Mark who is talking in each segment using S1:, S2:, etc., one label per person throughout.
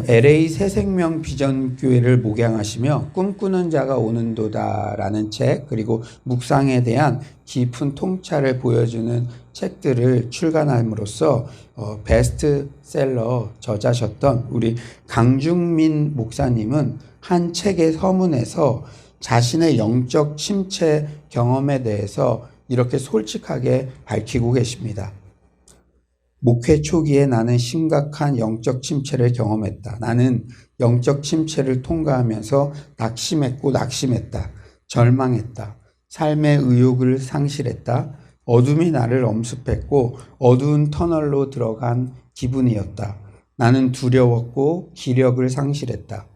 S1: LA 새생명 비전교회를 목양하시며 꿈꾸는 자가 오는도다라는 책, 그리고 묵상에 대한 깊은 통찰을 보여주는 책들을 출간함으로써 베스트셀러 저자셨던 우리 강중민 목사님은 한 책의 서문에서 자신의 영적 침체 경험에 대해서 이렇게 솔직하게 밝히고 계십니다. 목회 초기에 나는 심각한 영적 침체를 경험했다. 나는 영적 침체를 통과하면서 낙심했다. 절망했다. 삶의 의욕을 상실했다. 어둠이 나를 엄습했고 어두운 터널로 들어간 기분이었다. 나는 두려웠고 기력을 상실했다.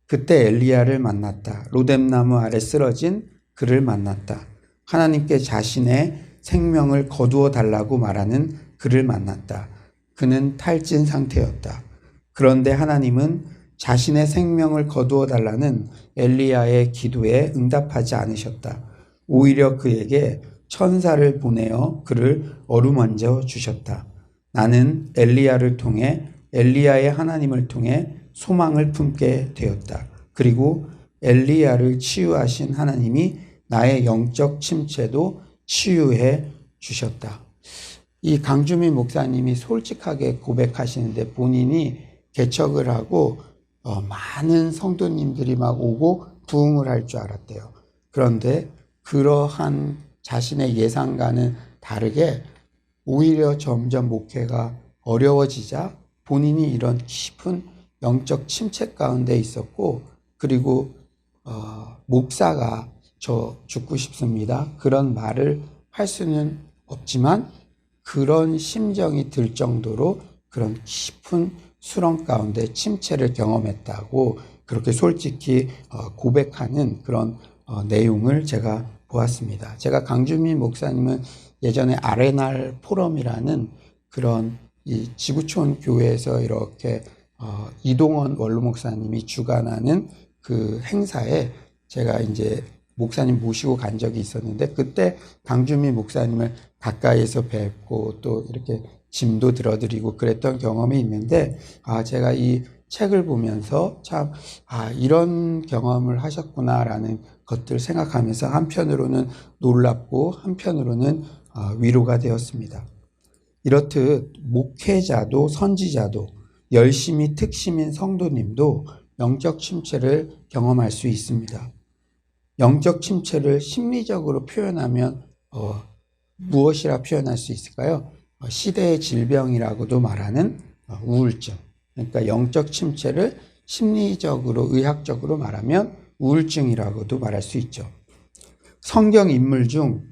S1: 그때 엘리야를 만났다. 로뎀나무 아래 쓰러진 그를 만났다. 하나님께 자신의 생명을 거두어 달라고 말하는 그를 만났다. 그는 탈진 상태였다. 그런데 하나님은 자신의 생명을 거두어 달라는 엘리야의 기도에 응답하지 않으셨다. 오히려 그에게 천사를 보내어 그를 어루만져 주셨다. 나는 엘리야를 통해 엘리야의 하나님을 통해 소망을 품게 되었다. 그리고 엘리야를 치유하신 하나님이 나의 영적 침체도 치유해 주셨다. 이 강주민 목사님이 솔직하게 고백하시는데 본인이 개척을 하고 많은 성도님들이 막 오고 부흥을 할 줄 알았대요. 그런데 그러한 자신의 예상과는 다르게 오히려 점점 목회가 어려워지자 본인이 이런 깊은 영적 침체 가운데 있었고, 그리고 목사가 저 죽고 싶습니다. 그런 말을 할 수는 없지만 그런 심정이 들 정도로 그런 깊은 수렁 가운데 침체를 경험했다고 그렇게 솔직히 고백하는 그런 내용을 제가 보았습니다. 제가 강주민 목사님은 예전에 아레날 포럼이라는 그런 이 지구촌 교회에서 이렇게 이동원 원로 목사님이 주관하는 그 행사에 제가 이제 목사님 모시고 간 적이 있었는데, 그때 강주민 목사님을 가까이에서 뵙고 또 이렇게 짐도 들어드리고 그랬던 경험이 있는데, 제가 이 책을 보면서 참, 이런 경험을 하셨구나라는 것들 생각하면서 한편으로는 놀랍고 한편으로는 위로가 되었습니다. 이렇듯 목회자도 선지자도 열심히 특심인 성도님도 영적 침체를 경험할 수 있습니다. 영적 침체를 심리적으로 표현하면 무엇이라 표현할 수 있을까요? 시대의 질병이라고도 말하는 우울증. 그러니까 영적 침체를 심리적으로 의학적으로 말하면 우울증이라고도 말할 수 있죠. 성경 인물 중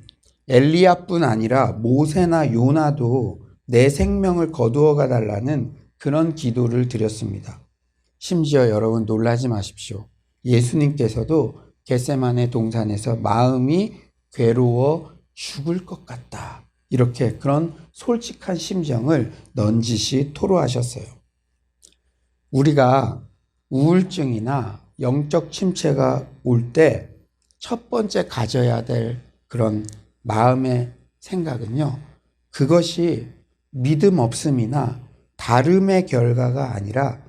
S1: 엘리야뿐 아니라 모세나 요나도 내 생명을 거두어가 달라는 그런 기도를 드렸습니다. 심지어 여러분 놀라지 마십시오. 예수님께서도 겟세마네 동산에서 마음이 괴로워 죽을 것 같다, 이렇게 그런 솔직한 심정을 넌지시 토로하셨어요. 우리가 우울증이나 영적 침체가 올 때 첫 번째 가져야 될 그런 마음의 생각은요, 그것이 믿음 없음이나 다름의 결과가 아니라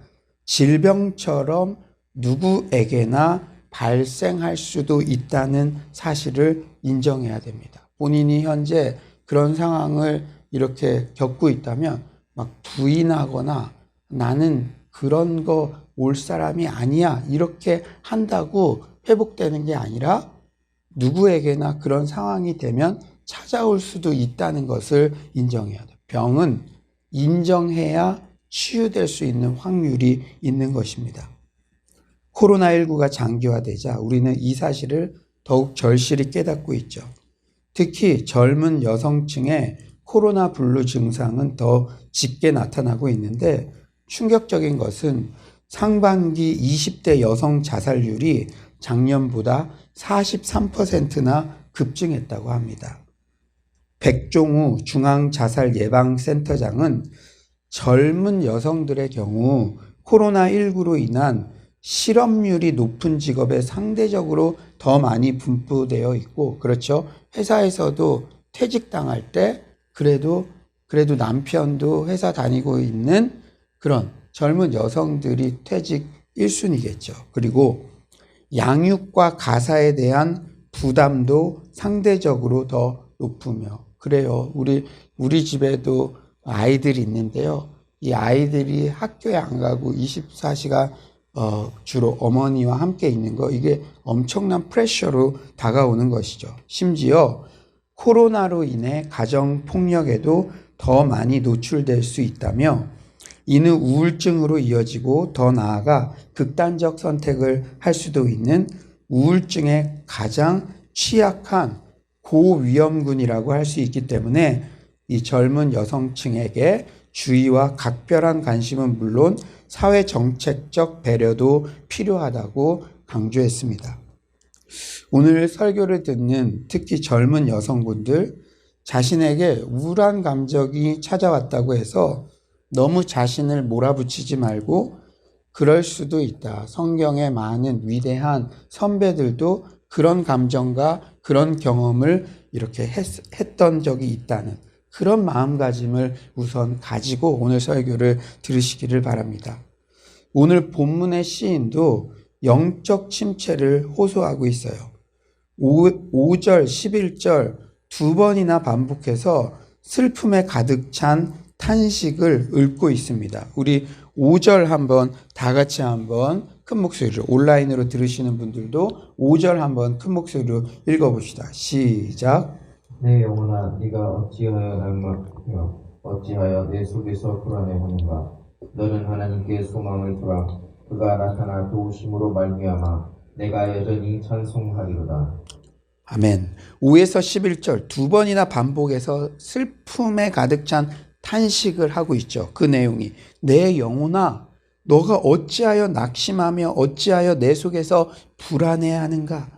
S1: 질병처럼 누구에게나 발생할 수도 있다는 사실을 인정해야 됩니다. 본인이 현재 그런 상황을 이렇게 겪고 있다면 막 부인하거나 나는 그런 거 올 사람이 아니야 이렇게 한다고 회복되는 게 아니라 누구에게나 그런 상황이 되면 찾아올 수도 있다는 것을 인정해야 돼요. 병은 인정해야 치유될 수 있는 확률이 있는 것입니다. 코로나19가 장기화되자 우리는 이 사실을 더욱 절실히 깨닫고 있죠. 특히 젊은 여성층의 코로나 블루 증상은 더 짙게 나타나고 있는데, 충격적인 것은 상반기 20대 여성 자살률이 작년보다 43%나 급증했다고 합니다. 백종우 중앙자살예방센터장은 젊은 여성들의 경우 코로나19로 인한 실업률이 높은 직업에 상대적으로 더 많이 분포되어 있고, 그렇죠. 회사에서도 퇴직당할 때 그래도 남편도 회사 다니고 있는 그런 젊은 여성들이 퇴직 1순위겠죠. 그리고 양육과 가사에 대한 부담도 상대적으로 더 높으며 그래요. 우리 집에도 아이들이 있는데요. 이 아이들이 학교에 안 가고 24시간 주로 어머니와 함께 있는 거 이게 엄청난 프레셔로 다가오는 것이죠. 심지어 코로나로 인해 가정 폭력에도 더 많이 노출될 수 있다며 이는 우울증으로 이어지고 더 나아가 극단적 선택을 할 수도 있는 우울증의 가장 취약한 고위험군이라고 할 수 있기 때문에 이 젊은 여성층에게 주의와 각별한 관심은 물론 사회 정책적 배려도 필요하다고 강조했습니다. 오늘 설교를 듣는 특히 젊은 여성분들 자신에게 우울한 감정이 찾아왔다고 해서 너무 자신을 몰아붙이지 말고 그럴 수도 있다. 성경의 많은 위대한 선배들도 그런 감정과 그런 경험을 이렇게 했던 적이 있다는 그런 마음가짐을 우선 가지고 오늘 설교를 들으시기를 바랍니다. 오늘 본문의 시인도 영적 침체를 호소하고 있어요. 5절, 11절 두 번이나 반복해서 슬픔에 가득 찬 탄식을 읊고 있습니다. 우리 5절 한번 다 같이 한번 큰 목소리로 온라인으로 들으시는 분들도 5절 한번 큰 목소리로 읽어봅시다. 시작.
S2: 내 영혼아 네가 어찌하여 낭망하며 어찌하여 내 속에서 불안해하는가. 너는 하나님께 소망을 두라. 그가 나타나 도우심으로 말미암아 내가 여전히 찬송하리로다.
S1: 아멘. 5에서 11절 두 번이나 반복해서 슬픔에 가득 찬 탄식을 하고 있죠. 그 내용이 내 영혼아 너가 어찌하여 낙심하며 어찌하여 내 속에서 불안해하는가.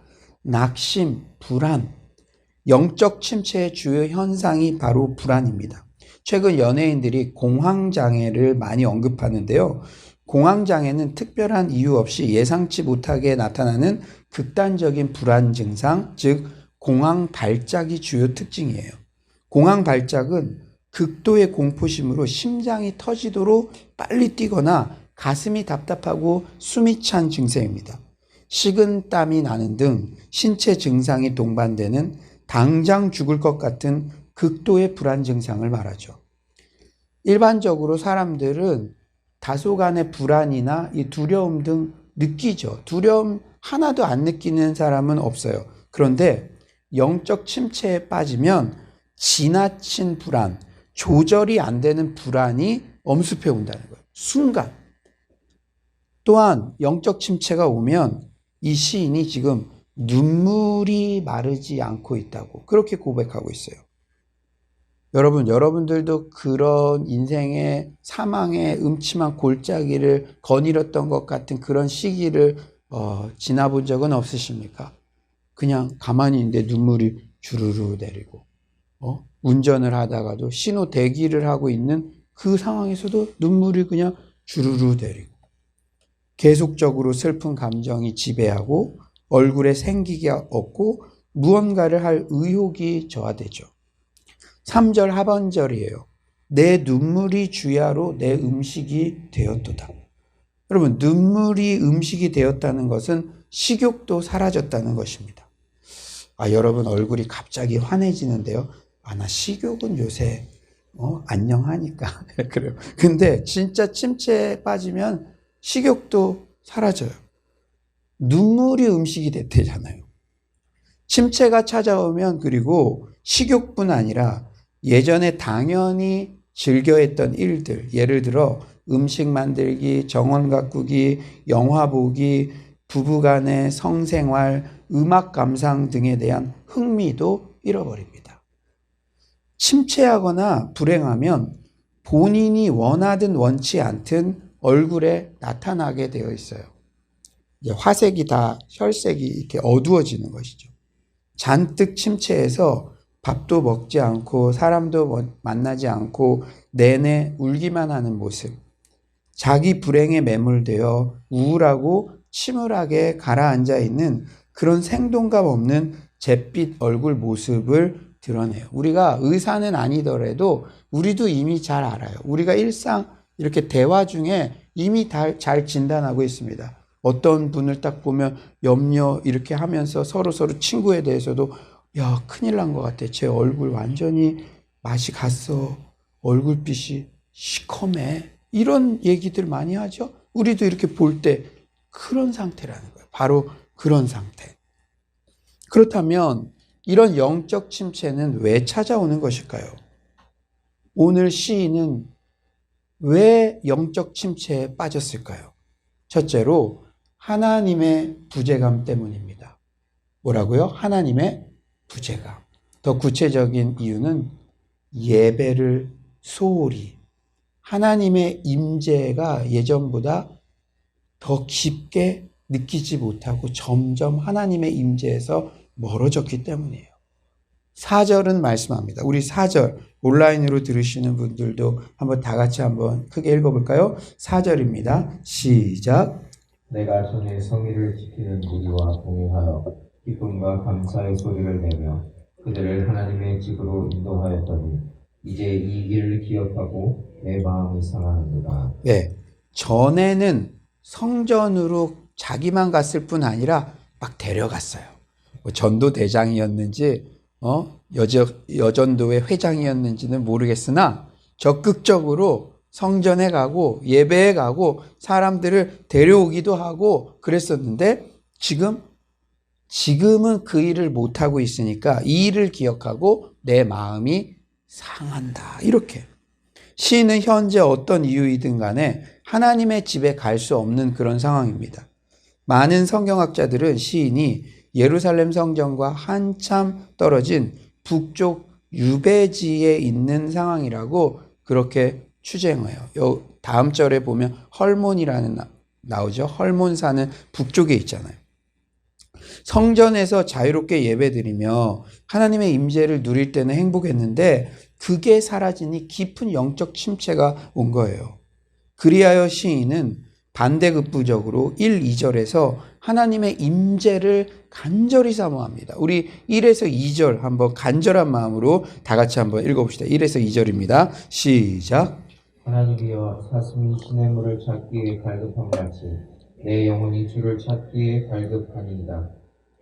S1: 낙심, 불안. 영적 침체의 주요 현상이 바로 불안입니다. 최근 연예인들이 공황장애를 많이 언급하는데요. 공황장애는 특별한 이유 없이 예상치 못하게 나타나는 극단적인 불안 증상, 즉 공황발작이 주요 특징이에요. 공황발작은 극도의 공포심으로 심장이 터지도록 빨리 뛰거나 가슴이 답답하고 숨이 찬 증세입니다. 식은땀이 나는 등 신체 증상이 동반되는 당장 죽을 것 같은 극도의 불안 증상을 말하죠. 일반적으로 사람들은 다소간의 불안이나 이 두려움 등 느끼죠. 두려움 하나도 안 느끼는 사람은 없어요. 그런데 영적 침체에 빠지면 지나친 불안, 조절이 안 되는 불안이 엄습해 온다는 거예요. 순간. 또한 영적 침체가 오면 이 시인이 지금 눈물이 마르지 않고 있다고 그렇게 고백하고 있어요. 여러분들도 그런 인생의 사망의 음침한 골짜기를 거닐었던 것 같은 그런 시기를 지나본 적은 없으십니까? 그냥 가만히 있는데 눈물이 주르르 내리고 운전을 하다가도 신호 대기를 하고 있는 그 상황에서도 눈물이 그냥 주르르 내리고 계속적으로 슬픈 감정이 지배하고 얼굴에 생기가 없고 무언가를 할 의욕이 저하되죠. 3절 하반절이에요. 내 눈물이 주야로 내 음식이 되었도다. 여러분 눈물이 음식이 되었다는 것은 식욕도 사라졌다는 것입니다. 여러분 얼굴이 갑자기 환해지는데요. 나 식욕은 요새 안녕하니까 그래요. 근데 진짜 침체에 빠지면 식욕도 사라져요. 눈물이 음식이 됐대잖아요. 침체가 찾아오면 그리고 식욕뿐 아니라 예전에 당연히 즐겨했던 일들, 예를 들어 음식 만들기, 정원 가꾸기, 영화 보기, 부부간의 성생활, 음악 감상 등에 대한 흥미도 잃어버립니다. 침체하거나 불행하면 본인이 원하든 원치 않든 얼굴에 나타나게 되어 있어요. 이제 화색이 다 혈색이 이렇게 어두워지는 것이죠. 잔뜩 침체해서 밥도 먹지 않고 사람도 만나지 않고 내내 울기만 하는 모습. 자기 불행에 매몰되어 우울하고 침울하게 가라앉아 있는 그런 생동감 없는 잿빛 얼굴 모습을 드러내요. 우리가 의사는 아니더라도 우리도 이미 잘 알아요. 우리가 일상 이렇게 대화 중에 이미 잘 진단하고 있습니다. 어떤 분을 딱 보면 염려 이렇게 하면서 서로 친구에 대해서도 야, 큰일 난 것 같아. 제 얼굴 완전히 맛이 갔어. 얼굴빛이 시커매. 이런 얘기들 많이 하죠. 우리도 이렇게 볼 때 그런 상태라는 거예요. 바로 그런 상태. 그렇다면 이런 영적 침체는 왜 찾아오는 것일까요? 오늘 시인은 왜 영적 침체에 빠졌을까요? 첫째로 하나님의 부재감 때문입니다. 뭐라고요? 하나님의 부재감. 더 구체적인 이유는 예배를 소홀히 하나님의 임재가 예전보다 더 깊게 느끼지 못하고 점점 하나님의 임재에서 멀어졌기 때문이에요. 4절은 말씀합니다. 우리 4절 온라인으로 들으시는 분들도 한번 다 같이 한번 크게 읽어볼까요? 4절입니다. 시작.
S2: 내가 전에 성의를 지키는 무리와 동행하여 기쁨과 감사의 소리를 내며 그들을 하나님의 집으로 인도하였더니 이제 이 일을 기억하고 내 마음이 상하는도다.
S1: 네, 전에는 성전으로 자기만 갔을 뿐 아니라 막 데려갔어요. 뭐 전도대장이었는지 여전도회 회장이었는지는 모르겠으나 적극적으로 성전에 가고 예배에 가고 사람들을 데려오기도 하고 그랬었는데 지금은 그 일을 못하고 있으니까 이 일을 기억하고 내 마음이 상한다. 이렇게 시인은 현재 어떤 이유이든 간에 하나님의 집에 갈 수 없는 그런 상황입니다. 많은 성경학자들은 시인이 예루살렘 성전과 한참 떨어진 북쪽 유배지에 있는 상황이라고 그렇게 추정해요. 다음 절에 보면 헐몬이라는 나오죠. 헐몬사는 북쪽에 있잖아요. 성전에서 자유롭게 예배드리며 하나님의 임재를 누릴 때는 행복했는데 그게 사라지니 깊은 영적 침체가 온 거예요. 그리하여 시인은 반대급부적으로 1, 2절에서 하나님의 임재를 간절히 사모합니다. 우리 1에서 2절 한번 간절한 마음으로 다 같이 한번 읽어봅시다. 1에서 2절입니다. 시작.
S2: 하나님이여 사슴이 시냇물을 찾기에 갈급함 같이 내 영혼이 주를 찾기에 갈급하니이다.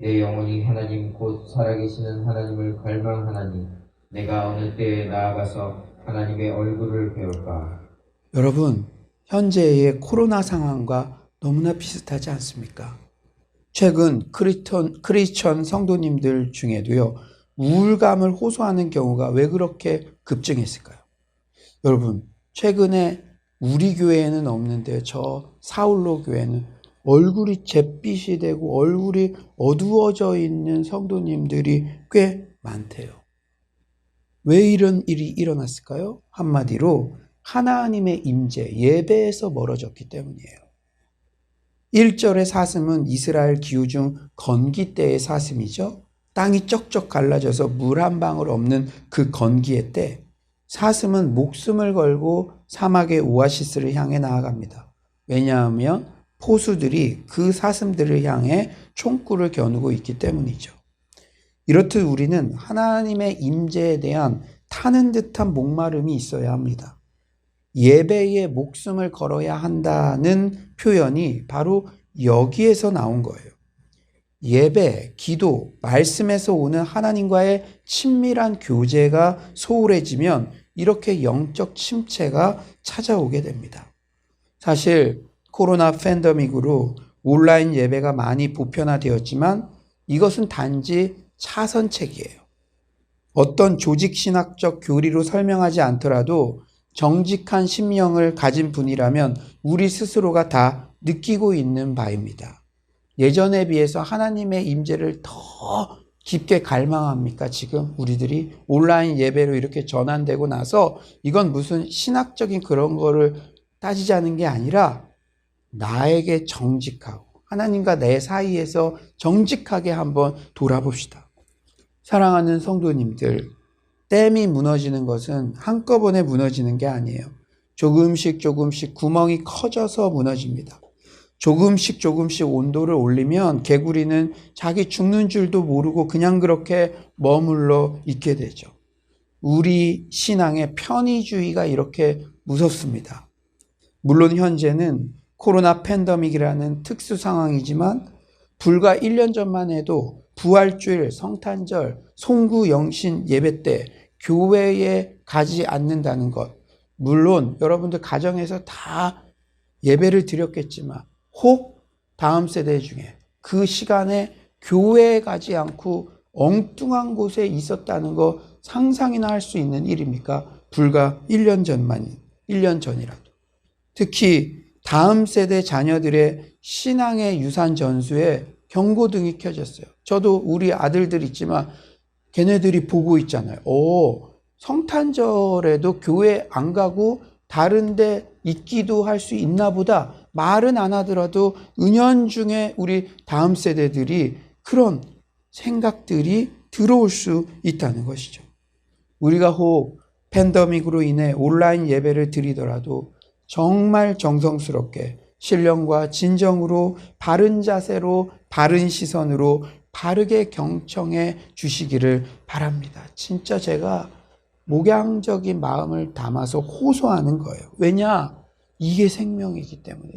S2: 내 영혼이 하나님 곧 살아계시는 하나님을 갈망하나니 내가 어느 때에 나아가서 하나님의 얼굴을 배울까.
S1: 여러분, 현재의 코로나 상황과 너무나 비슷하지 않습니까? 최근 크리스천 성도님들 중에도요, 우울감을 호소하는 경우가 왜 그렇게 급증했을까요? 여러분, 최근에 우리 교회에는 없는데 저 사울로 교회는 얼굴이 잿빛이 되고 얼굴이 어두워져 있는 성도님들이 꽤 많대요. 왜 이런 일이 일어났을까요? 한마디로 하나님의 임재, 예배에서 멀어졌기 때문이에요. 1절의 사슴은 이스라엘 기후 중 건기 때의 사슴이죠. 땅이 쩍쩍 갈라져서 물 한 방울 없는 그 건기의 때 사슴은 목숨을 걸고 사막의 오아시스를 향해 나아갑니다. 왜냐하면 포수들이 그 사슴들을 향해 총구를 겨누고 있기 때문이죠. 이렇듯 우리는 하나님의 임재에 대한 타는 듯한 목마름이 있어야 합니다. 예배에 목숨을 걸어야 한다는 표현이 바로 여기에서 나온 거예요. 예배, 기도, 말씀에서 오는 하나님과의 친밀한 교제가 소홀해지면 이렇게 영적 침체가 찾아오게 됩니다. 사실 코로나 팬데믹으로 온라인 예배가 많이 보편화되었지만 이것은 단지 차선책이에요. 어떤 조직신학적 교리로 설명하지 않더라도 정직한 심령을 가진 분이라면 우리 스스로가 다 느끼고 있는 바입니다. 예전에 비해서 하나님의 임재를 더 깊게 갈망합니까? 지금 우리들이 온라인 예배로 이렇게 전환되고 나서 이건 무슨 신학적인 그런 거를 따지자는 게 아니라 나에게 정직하고 하나님과 내 사이에서 정직하게 한번 돌아봅시다. 사랑하는 성도님들, 댐이 무너지는 것은 한꺼번에 무너지는 게 아니에요. 조금씩 구멍이 커져서 무너집니다. 조금씩 온도를 올리면 개구리는 자기 죽는 줄도 모르고 그냥 그렇게 머물러 있게 되죠. 우리 신앙의 편의주의가 이렇게 무섭습니다. 물론 현재는 코로나 팬데믹이라는 특수 상황이지만 불과 1년 전만 해도 부활주일, 성탄절, 송구 영신 예배 때 교회에 가지 않는다는 것. 물론 여러분들 가정에서 다 예배를 드렸겠지만 혹 다음 세대 중에 그 시간에 교회에 가지 않고 엉뚱한 곳에 있었다는 거 상상이나 할 수 있는 일입니까? 불과 1년 전이라도. 특히 다음 세대 자녀들의 신앙의 유산 전수에 경고등이 켜졌어요. 저도 우리 아들들 있지만 걔네들이 보고 있잖아요. 성탄절에도 교회 안 가고 다른 데 있기도 할 수 있나 보다. 말은 안 하더라도 은연중에 우리 다음 세대들이 그런 생각들이 들어올 수 있다는 것이죠. 우리가 혹 팬데믹으로 인해 온라인 예배를 드리더라도 정말 정성스럽게 신령과 진정으로 바른 자세로 바른 시선으로 바르게 경청해 주시기를 바랍니다. 진짜 제가 목양적인 마음을 담아서 호소하는 거예요. 왜냐? 이게 생명이기 때문에.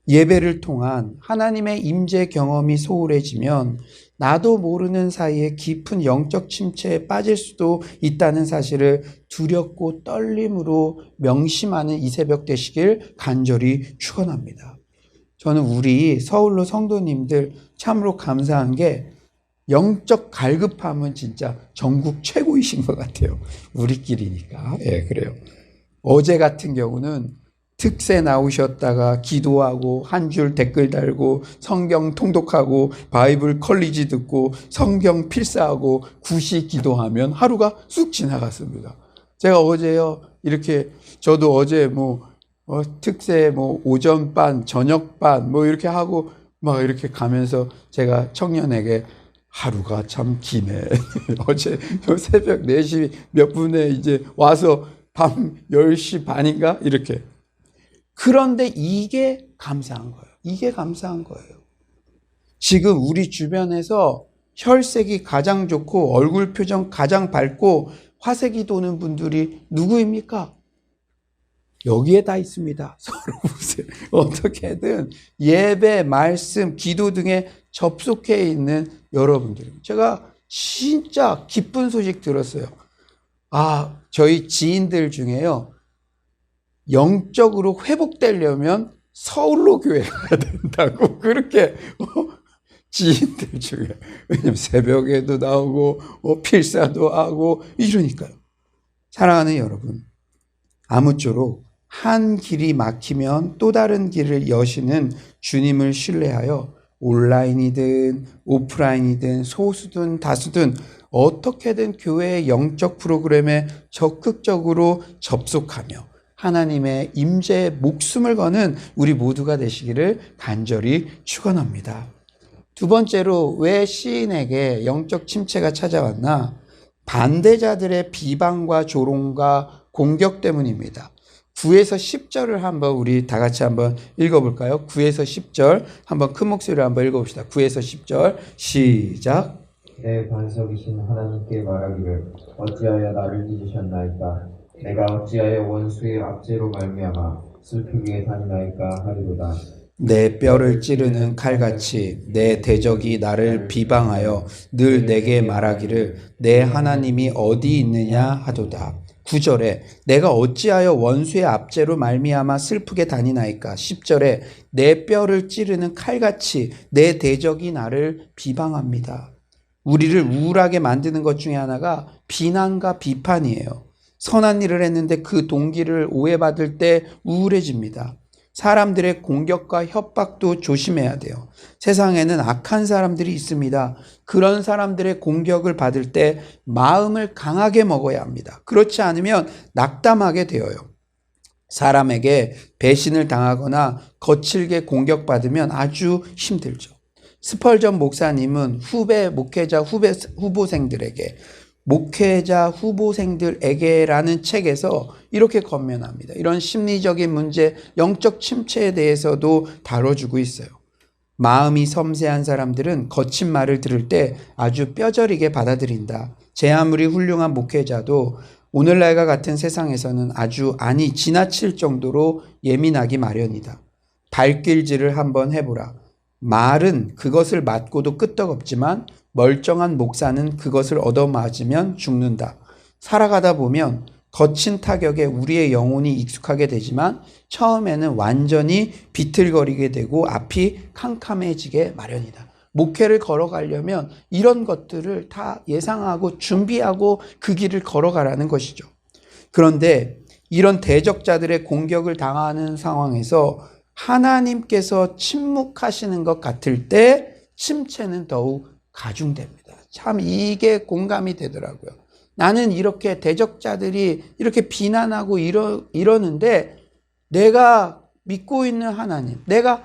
S1: 예배를 통한 하나님의 임재 경험이 소홀해지면 나도 모르는 사이에 깊은 영적 침체에 빠질 수도 있다는 사실을 두렵고 떨림으로 명심하는 이 새벽 되시길 간절히 축원합니다. 저는 우리 서울로 성도님들 참으로 감사한 게 영적 갈급함은 진짜 전국 최고이신 것 같아요. 우리끼리니까. 예, 그래요. 어제 같은 경우는 특세 나오셨다가 기도하고 한 줄 댓글 달고 성경 통독하고 바이블 컬리지 듣고 성경 필사하고 구시 기도하면 하루가 쑥 지나갔습니다. 제가 어제요 이렇게 저도 어제 특세 오전반 저녁반 이렇게 하고 막 이렇게 가면서 제가 청년에게 하루가 참 기네. 어제 새벽 4시 몇 분에 이제 와서 밤 10시 반인가 이렇게. 그런데 이게 감사한 거예요. 지금 우리 주변에서 혈색이 가장 좋고 얼굴 표정 가장 밝고 화색이 도는 분들이 누구입니까? 여기에 다 있습니다. 서로 보세요. 어떻게든 예배, 말씀, 기도 등에 접속해 있는 여러분들. 제가 진짜 기쁜 소식 들었어요. 저희 지인들 중에요. 영적으로 회복되려면 서울로 교회 가야 된다고 그렇게 지인들 중에. 왜냐면 새벽에도 나오고 필사도 하고 이러니까요. 사랑하는 여러분, 아무쪼록 한 길이 막히면 또 다른 길을 여시는 주님을 신뢰하여 온라인이든 오프라인이든 소수든 다수든 어떻게든 교회의 영적 프로그램에 적극적으로 접속하며 하나님의 임재에 목숨을 거는 우리 모두가 되시기를 간절히 축원합니다. 두 번째로 왜 시인에게 영적 침체가 찾아왔나? 반대자들의 비방과 조롱과 공격 때문입니다. 9에서 10절을 한번 우리 다 같이 한번 읽어볼까요? 9에서 10절 한번 큰 목소리로 한번 읽어봅시다. 9에서 10절 시작.
S2: 내 반석이신 하나님께 말하기를 어찌하여 나를 잊으셨나이까. 내가 어찌하여 원수의 압제로 말미암아 슬프게 다니나이까 하리로다.
S1: 내 뼈를 찌르는 칼같이 내 대적이 나를 비방하여 늘 내게 말하기를 내 하나님이 어디 있느냐 하도다. 9절에 내가 어찌하여 원수의 압제로 말미암아 슬프게 다니나이까. 10절에 내 뼈를 찌르는 칼같이 내 대적이 나를 비방합니다. 우리를 우울하게 만드는 것 중에 하나가 비난과 비판이에요. 선한 일을 했는데 그 동기를 오해받을 때 우울해집니다. 사람들의 공격과 협박도 조심해야 돼요. 세상에는 악한 사람들이 있습니다. 그런 사람들의 공격을 받을 때 마음을 강하게 먹어야 합니다. 그렇지 않으면 낙담하게 되어요. 사람에게 배신을 당하거나 거칠게 공격받으면 아주 힘들죠. 스펄전 목사님은 목회자 후보생들에게라는 책에서 이렇게 권면합니다. 이런 심리적인 문제, 영적 침체에 대해서도 다뤄주고 있어요. 마음이 섬세한 사람들은 거친 말을 들을 때 아주 뼈저리게 받아들인다. 제 아무리 훌륭한 목회자도 오늘날과 같은 세상에서는 아주 아니 지나칠 정도로 예민하기 마련이다. 발길질을 한번 해보라. 말은 그것을 맞고도 끄떡없지만 멀쩡한 목사는 그것을 얻어맞으면 죽는다. 살아가다 보면 거친 타격에 우리의 영혼이 익숙하게 되지만 처음에는 완전히 비틀거리게 되고 앞이 캄캄해지게 마련이다. 목회를 걸어가려면 이런 것들을 다 예상하고 준비하고 그 길을 걸어가라는 것이죠. 그런데 이런 대적자들의 공격을 당하는 상황에서 하나님께서 침묵하시는 것 같을 때 침체는 더욱 가중됩니다. 참 이게 공감이 되더라고요. 나는 이렇게 대적자들이 이렇게 비난하고 이러는데 내가 믿고 있는 하나님, 내가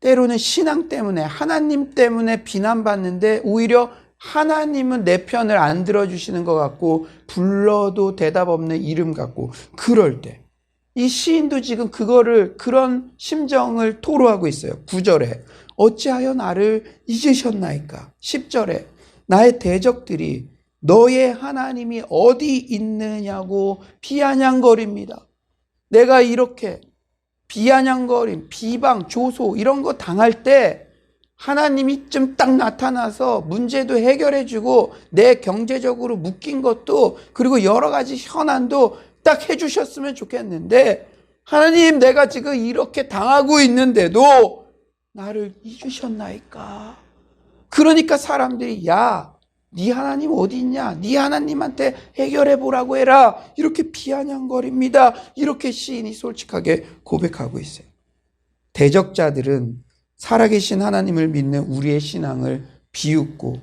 S1: 때로는 신앙 때문에 하나님 때문에 비난받는데 오히려 하나님은 내 편을 안 들어주시는 것 같고 불러도 대답 없는 이름 같고 그럴 때 이 시인도 지금 그런 심정을 토로하고 있어요. 9절에 어찌하여 나를 잊으셨나이까. 10절에 나의 대적들이 너의 하나님이 어디 있느냐고 비아냥거립니다. 내가 이렇게 비아냥거림, 비방, 조소 이런 거 당할 때 하나님이 좀 딱 나타나서 문제도 해결해주고 내 경제적으로 묶인 것도 그리고 여러 가지 현안도 딱 해주셨으면 좋겠는데 하나님 내가 지금 이렇게 당하고 있는데도 나를 잊으셨나이까. 그러니까 사람들이 야, 네 하나님 어디 있냐? 네 하나님한테 해결해 보라고 해라. 이렇게 비아냥거립니다. 이렇게 시인이 솔직하게 고백하고 있어요. 대적자들은 살아계신 하나님을 믿는 우리의 신앙을 비웃고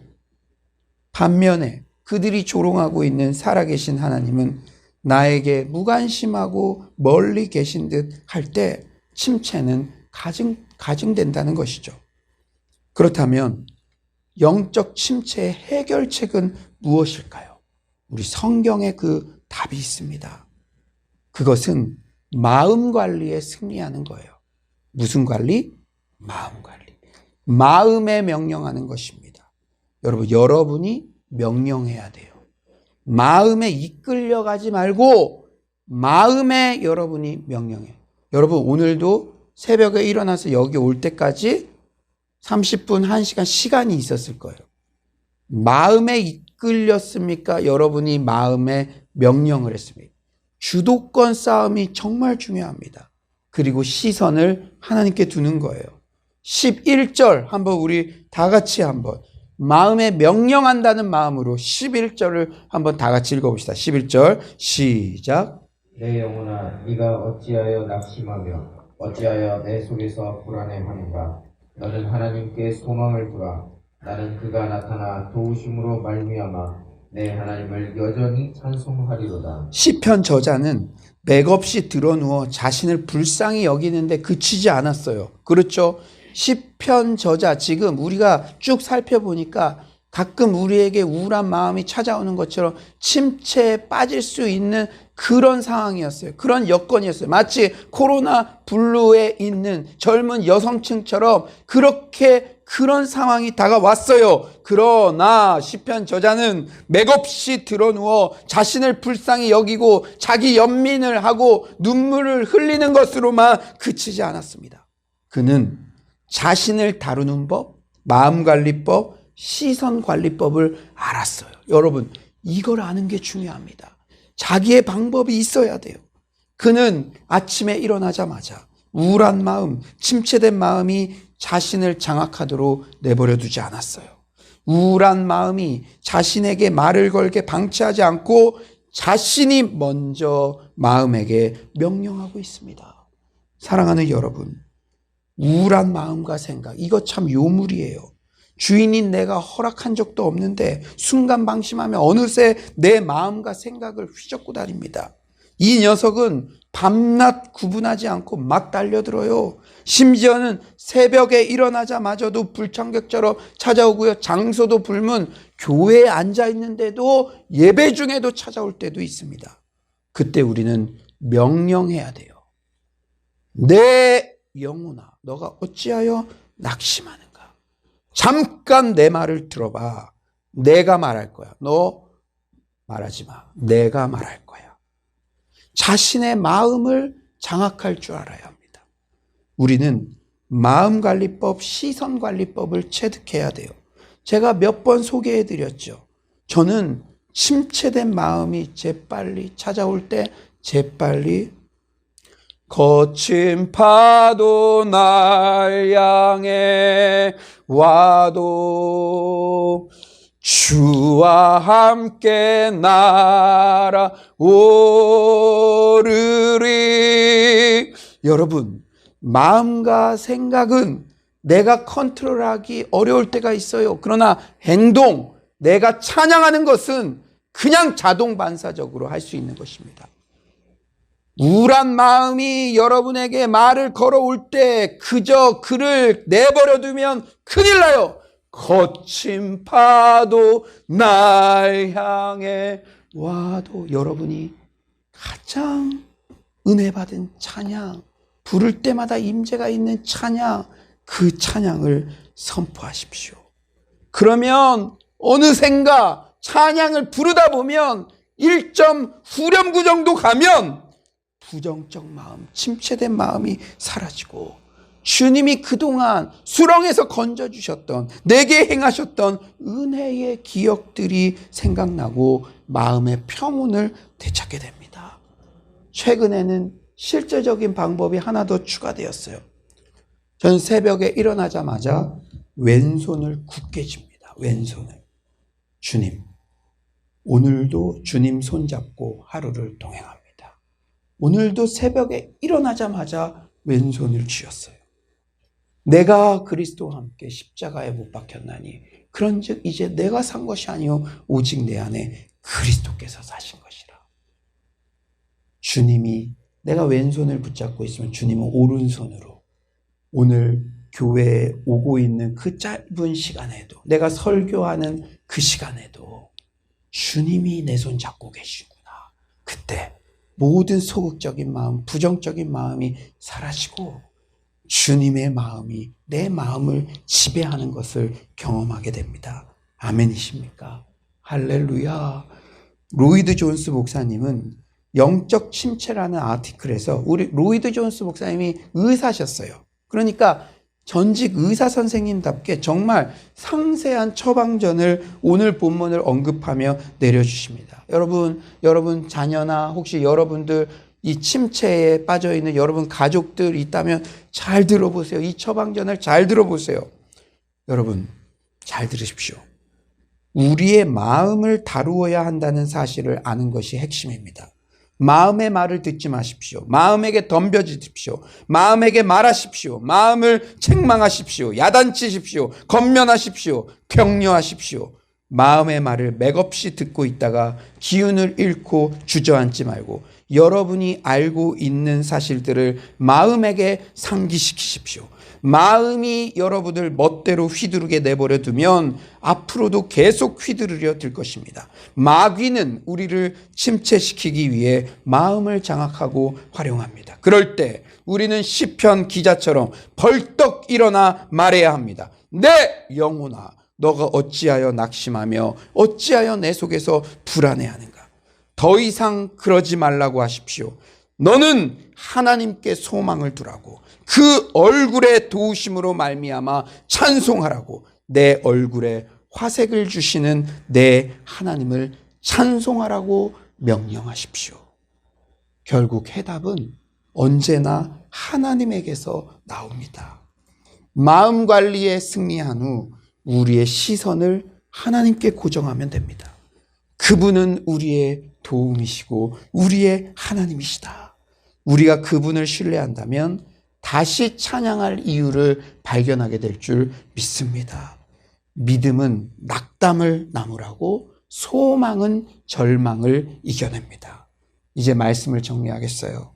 S1: 반면에 그들이 조롱하고 있는 살아계신 하나님은 나에게 무관심하고 멀리 계신 듯 할 때 침체는 가증된다는 것이죠. 그렇다면 영적 침체의 해결책은 무엇일까요? 우리 성경에 그 답이 있습니다. 그것은 마음 관리에 승리하는 거예요. 무슨 관리? 마음 관리. 마음에 명령하는 것입니다. 여러분이 명령해야 돼요. 마음에 이끌려가지 말고 마음에 여러분이 명령해. 여러분 오늘도 새벽에 일어나서 여기 올 때까지 30분, 1시간 시간이 있었을 거예요. 마음에 이끌렸습니까? 여러분이 마음에 명령을 했습니까? 주도권 싸움이 정말 중요합니다. 그리고 시선을 하나님께 두는 거예요. 11절 한번 우리 다 같이 한번 마음에 명령한다는 마음으로 11절을 한번 다 같이 읽어봅시다. 11절 시작.
S2: 내 영혼아 네가 어찌하여 낙심하며 어찌하여 내 속에서 불안해하는가. 너는 하나님께 소망을 두라. 나는 그가 나타나 도우심으로 말미암아 내 하나님을 여전히 찬송하리로다.
S1: 시편 저자는 맥없이 드러누워 자신을 불쌍히 여기는데 그치지 않았어요. 그렇죠? 시편 저자 지금 우리가 쭉 살펴보니까 가끔 우리에게 우울한 마음이 찾아오는 것처럼 침체에 빠질 수 있는 그런 상황이었어요. 그런 여건이었어요. 마치 코로나 블루에 있는 젊은 여성층처럼 그런 상황이 다가왔어요. 그러나 시편 저자는 맥없이 드러누워 자신을 불쌍히 여기고 자기 연민을 하고 눈물을 흘리는 것으로만 그치지 않았습니다. 그는 자신을 다루는 법, 마음관리법, 시선관리법을 알았어요. 여러분, 이걸 아는 게 중요합니다. 자기의 방법이 있어야 돼요. 그는 아침에 일어나자마자 우울한 마음, 침체된 마음이 자신을 장악하도록 내버려 두지 않았어요. 우울한 마음이 자신에게 말을 걸게 방치하지 않고 자신이 먼저 마음에게 명령하고 있습니다. 사랑하는 여러분, 우울한 마음과 생각, 이거 참 요물이에요. 주인인 내가 허락한 적도 없는데 순간 방심하면 어느새 내 마음과 생각을 휘젓고 다닙니다. 이 녀석은 밤낮 구분하지 않고 막 달려들어요. 심지어는 새벽에 일어나자마자도 불청객처럼 찾아오고요. 장소도 불문, 교회에 앉아 있는데도 예배 중에도 찾아올 때도 있습니다. 그때 우리는 명령해야 돼요. 내 영혼아, 너가 어찌하여 낙심하는가? 잠깐 내 말을 들어봐. 내가 말할 거야. 너 말하지 마. 내가 말할 거야. 자신의 마음을 장악할 줄 알아야 합니다. 우리는 마음관리법, 시선관리법을 체득해야 돼요. 제가 몇 번 소개해드렸죠. 저는 침체된 마음이 재빨리 찾아올 때 재빨리 거친 파도 날 향해 와도 주와 함께 날아오르리. 여러분, 마음과 생각은 내가 컨트롤하기 어려울 때가 있어요. 그러나 행동, 내가 찬양하는 것은 그냥 자동 반사적으로 할 수 있는 것입니다. 우울한 마음이 여러분에게 말을 걸어올 때 그저 그를 내버려 두면 큰일 나요. 거친 파도 날 향해 와도 여러분이 가장 은혜 받은 찬양, 부를 때마다 임재가 있는 찬양, 그 찬양을 선포하십시오. 그러면 어느샌가 찬양을 부르다 보면 1점 후렴구 정도 가면 부정적 마음, 침체된 마음이 사라지고 주님이 그동안 수렁에서 건져주셨던, 내게 행하셨던 은혜의 기억들이 생각나고 마음의 평온을 되찾게 됩니다. 최근에는 실제적인 방법이 하나 더 추가되었어요. 전 새벽에 일어나자마자 왼손을 굳게 쥡니다. 왼손을. 주님, 오늘도 주님 손잡고 하루를 동행합니다. 오늘도 새벽에 일어나자마자 왼손을 쥐었어요. 내가 그리스도와 함께 십자가에 못 박혔나니 그런즉 이제 내가 산 것이 아니요 오직 내 안에 그리스도께서 사신 것이라. 주님이, 내가 왼손을 붙잡고 있으면 주님은 오른손으로 오늘 교회에 오고 있는 그 짧은 시간에도, 내가 설교하는 그 시간에도 주님이 내 손 잡고 계시구나. 그때 모든 소극적인 마음, 부정적인 마음이 사라지고 주님의 마음이 내 마음을 지배하는 것을 경험하게 됩니다. 아멘이십니까? 할렐루야. 로이드 존스 목사님은 영적 침체라는 아티클에서, 우리 로이드 존스 목사님이 의사셨어요. 그러니까 전직 의사 선생님답게 정말 상세한 처방전을 오늘 본문을 언급하며 내려주십니다. 여러분 자녀나 혹시 여러분들 이 침체에 빠져 있는 여러분 가족들 있다면 잘 들어보세요. 이 처방전을 잘 들어보세요. 여러분 잘 들으십시오. 우리의 마음을 다루어야 한다는 사실을 아는 것이 핵심입니다. 마음의 말을 듣지 마십시오. 마음에게 덤벼주십시오. 마음에게 말하십시오. 마음을 책망하십시오. 야단치십시오. 권면하십시오. 격려하십시오. 마음의 말을 맥없이 듣고 있다가 기운을 잃고 주저앉지 말고 여러분이 알고 있는 사실들을 마음에게 상기시키십시오. 마음이 여러분을 멋대로 휘두르게 내버려 두면 앞으로도 계속 휘두르려 들 것입니다. 마귀는 우리를 침체시키기 위해 마음을 장악하고 활용합니다. 그럴 때 우리는 시편 기자처럼 벌떡 일어나 말해야 합니다. 내 영혼아, 너가 어찌하여 낙심하며 어찌하여 내 속에서 불안해하는가. 더 이상 그러지 말라고 하십시오. 너는 하나님께 소망을 두라고, 그 얼굴의 도우심으로 말미암아 찬송하라고, 내 얼굴에 화색을 주시는 내 하나님을 찬송하라고 명령하십시오. 결국 해답은 언제나 하나님에게서 나옵니다. 마음 관리에 승리한 후 우리의 시선을 하나님께 고정하면 됩니다. 그분은 우리의 도움이시고 우리의 하나님이시다. 우리가 그분을 신뢰한다면 다시 찬양할 이유를 발견하게 될 줄 믿습니다. 믿음은 낙담을 나무라고, 소망은 절망을 이겨냅니다. 이제 말씀을 정리하겠어요.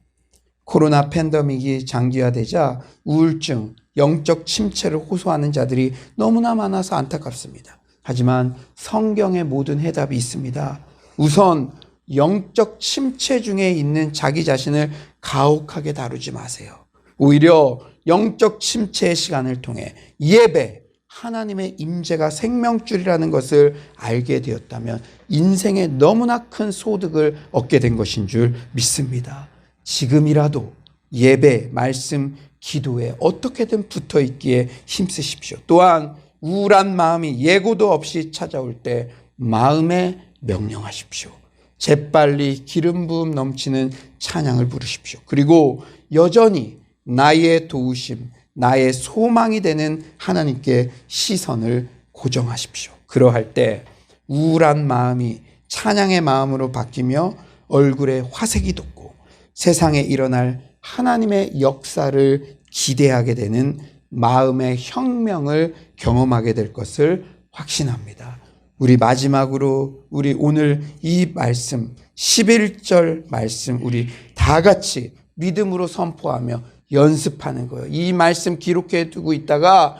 S1: 코로나 팬데믹이 장기화되자 우울증, 영적 침체를 호소하는 자들이 너무나 많아서 안타깝습니다. 하지만 성경의 모든 해답이 있습니다. 우선 영적 침체 중에 있는 자기 자신을 가혹하게 다루지 마세요. 오히려 영적 침체의 시간을 통해 예배, 하나님의 임재가 생명줄이라는 것을 알게 되었다면 인생에 너무나 큰 소득을 얻게 된 것인 줄 믿습니다. 지금이라도 예배, 말씀, 기도에 어떻게든 붙어 있기에 힘쓰십시오. 또한 우울한 마음이 예고도 없이 찾아올 때 마음에 명령하십시오. 재빨리 기름 부음 넘치는 찬양을 부르십시오. 그리고 여전히 나의 도우심, 나의 소망이 되는 하나님께 시선을 고정하십시오. 그러할 때 우울한 마음이 찬양의 마음으로 바뀌며 얼굴에 화색이 돋고 세상에 일어날 하나님의 역사를 기대하게 되는 마음의 혁명을 경험하게 될 것을 확신합니다. 우리 마지막으로 우리 오늘 이 말씀 11절 말씀 우리 다 같이 믿음으로 선포하며 연습하는 거예요. 이 말씀 기록해 두고 있다가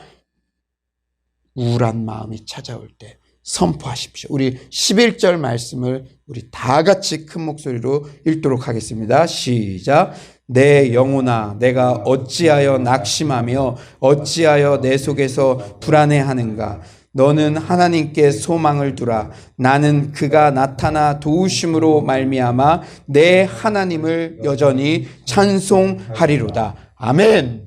S1: 우울한 마음이 찾아올 때 선포하십시오. 우리 11절 말씀을 우리 다 같이 큰 목소리로 읽도록 하겠습니다. 시작. 내 영혼아 내가 어찌하여 낙심하며 어찌하여 내 속에서 불안해하는가. 너는 하나님께 소망을 두라. 나는 그가 나타나 도우심으로 말미암아 내 하나님을 여전히 찬송하리로다. 아멘.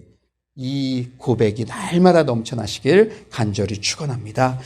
S1: 이 고백이 날마다 넘쳐나시길 간절히 축원합니다.